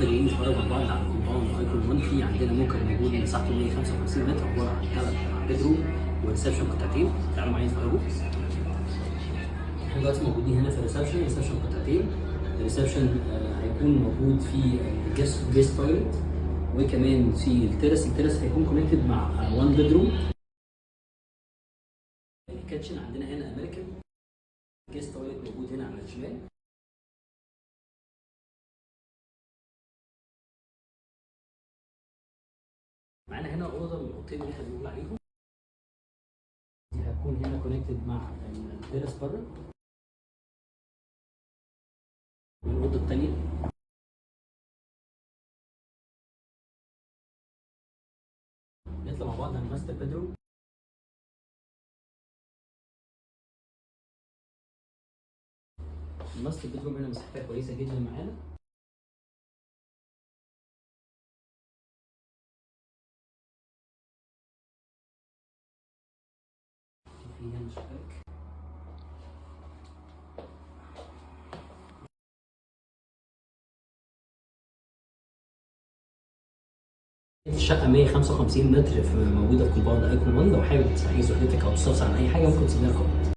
جايين نتفرج مع بعض على كومباوند ايكون 1. في عندنا موكب موجود مساحته 155 متر، عباره عن 3 بيدروم وريسبشن قطعتين. تعالوا معايا نتفرجوا. احنا دلوقتي موجودين هنا في الريسبشن قطعتين. الريسبشن هيكون موجود في جيست تويلت، وكمان في التيرس هيكون كونكتد مع 1 بيدروم. الكيتشن عندنا هنا امريكان. جيست تويلت موجود هنا على الشمال. معانا هنا اوضه من الاوضتين اللي احنا بنقول عليهم. دي هتكون هنا كونكتد مع التيرس بره. والاوضه الثانيه نطلع مع بعض على الماستر بيدروم. الماستر بيدروم هنا مساحتها كويسه جدا معانا. في هنا شباك. الشقة 155 متر، موجودة في كومباوند ايكون 1. لو حابب تستعير وحدتك او تستفسر عن اي حاجة ممكن تسيبها لنا.